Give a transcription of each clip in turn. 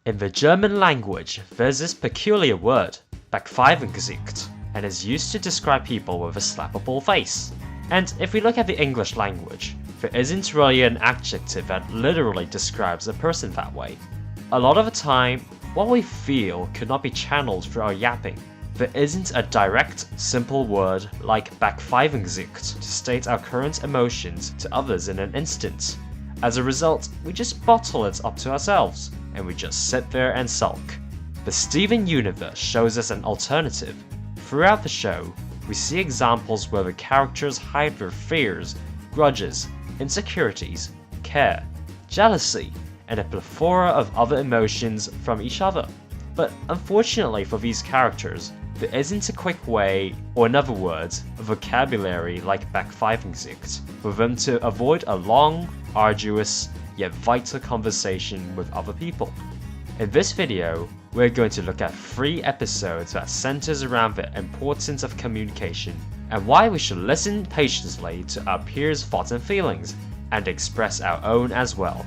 In the German language, there's this peculiar word, Backpfeifengesicht, and is used to describe people with a slappable face. And if we look at the English language, there isn't really an adjective that literally describes a person that way. A lot of the time, what we feel could not be channeled through our yapping. There isn't a direct, simple word like Backpfeifengesicht to state our current emotions to others in an instant. As a result, we just bottle it up to ourselves, and we just sit there and sulk. The Steven universe shows us an alternative. Throughout the show, we see examples where the characters hide their fears, grudges, insecurities, care, jealousy, and a plethora of other emotions from each other. But unfortunately for these characters, there isn't a quick way, or in other words, a vocabulary like Backpfeifengesicht, for them to avoid a long, arduous, yet vital conversation with other people. In this video, we're going to look at 3 episodes that centers around the importance of communication, and why we should listen patiently to our peers' thoughts and feelings, and express our own as well.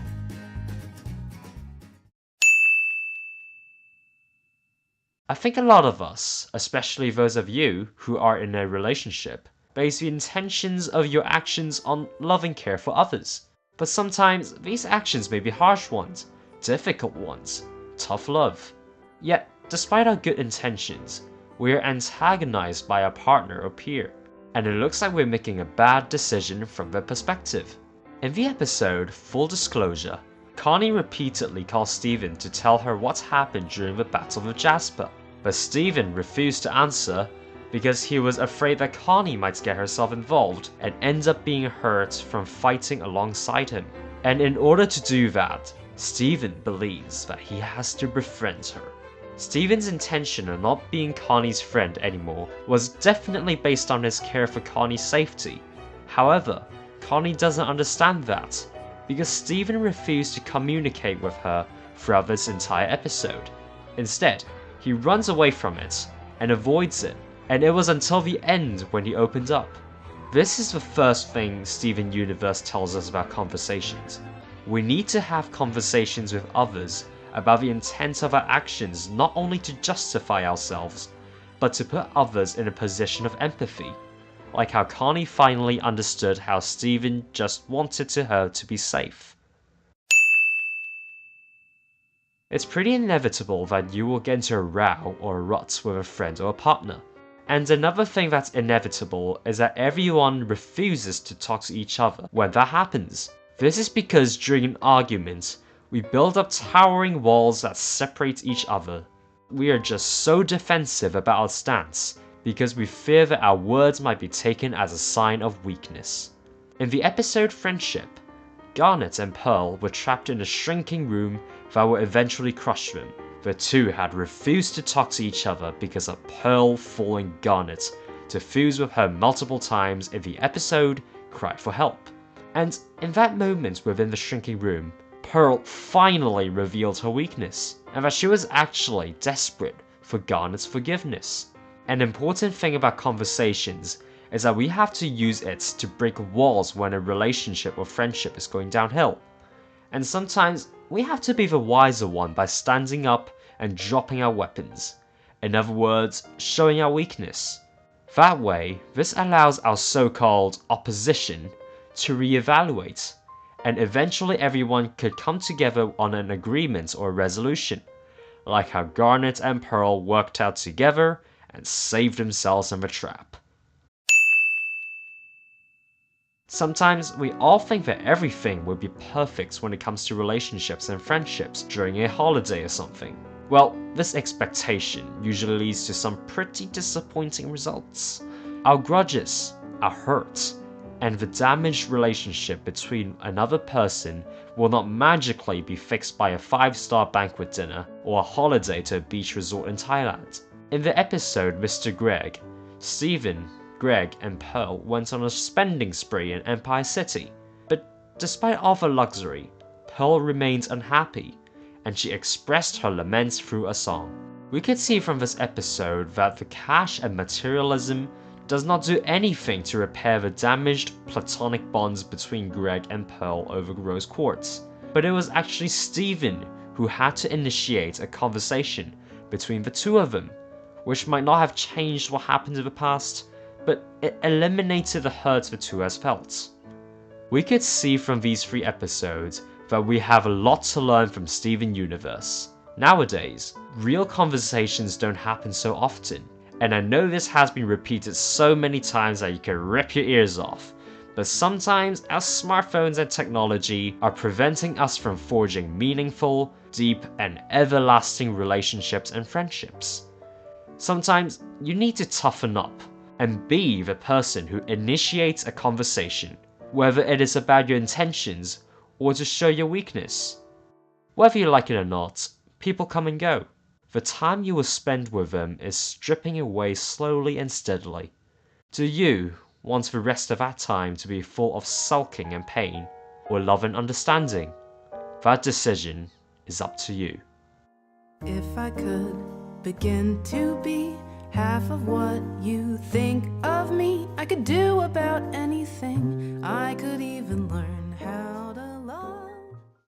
I think a lot of us, especially those of you who are in a relationship, base the intentions of your actions on love and care for others. But sometimes these actions may be harsh ones, difficult ones, tough love. Yet, despite our good intentions, we are antagonized by our partner or peer, and it looks like we're making a bad decision from their perspective. In the episode Full Disclosure, Connie repeatedly calls Steven to tell her what happened during the battle with Jasper, but Steven refused to answer because he was afraid that Connie might get herself involved and end up being hurt from fighting alongside him. And in order to do that, Steven believes that he has to befriend her. Steven's intention of not being Connie's friend anymore was definitely based on his care for Connie's safety. However, Connie doesn't understand that, because Steven refused to communicate with her throughout this entire episode. Instead, he runs away from it and avoids it, and it was until the end when he opened up. This is the first thing Steven Universe tells us about conversations. We need to have conversations with others about the intent of our actions, not only to justify ourselves, but to put others in a position of empathy. Like how Connie finally understood how Steven just wanted her to be safe. It's pretty inevitable that you will get into a row or a rut with a friend or a partner. And another thing that's inevitable is that everyone refuses to talk to each other when that happens. This is because during an argument, we build up towering walls that separate each other. We are just so defensive about our stance because we fear that our words might be taken as a sign of weakness. In the episode Friendship, Garnet and Pearl were trapped in a shrinking room that would eventually crush them. The two had refused to talk to each other because of Pearl falling Garnet to fuse with her multiple times in the episode Cry for Help. And in that moment within the shrinking room, Pearl finally revealed her weakness, and that she was actually desperate for Garnet's forgiveness. An important thing about conversations is that we have to use it to break walls when a relationship or friendship is going downhill. And sometimes we have to be the wiser one by standing up and dropping our weapons. In other words, showing our weakness. That way, this allows our so-called opposition to reevaluate, and eventually everyone could come together on an agreement or resolution, like how Garnet and Pearl worked out together and saved themselves from a trap. Sometimes we all think that everything would be perfect when it comes to relationships and friendships during a holiday or something. Well, this expectation usually leads to some pretty disappointing results. Our grudges, our hurt, and the damaged relationship between another person will not magically be fixed by a 5-star banquet dinner or a holiday to a beach resort in Thailand. In the episode Mr. Greg, Steven, Greg, and Pearl went on a spending spree in Empire City, but despite all the luxury, Pearl remained unhappy, and she expressed her laments through a song. We could see from this episode that the cash and materialism does not do anything to repair the damaged platonic bonds between Greg and Pearl over rose quartz, but it was actually Steven who had to initiate a conversation between the two of them, which might not have changed what happened in the past, but it eliminated the hurt the two has felt. We could see from these 3 episodes that we have a lot to learn from Steven Universe. Nowadays, real conversations don't happen so often, and I know this has been repeated so many times that you can rip your ears off, but sometimes our smartphones and technology are preventing us from forging meaningful, deep, and everlasting relationships and friendships. Sometimes you need to toughen up and be the person who initiates a conversation, whether it is about your intentions or to show your weakness. Whether you like it or not, people come and go. The time you will spend with them is stripping away slowly and steadily. Do you want the rest of that time to be full of sulking and pain, or love and understanding? That decision is up to you. If I could begin to be half of what you think of me, I could do about anything. I could even learn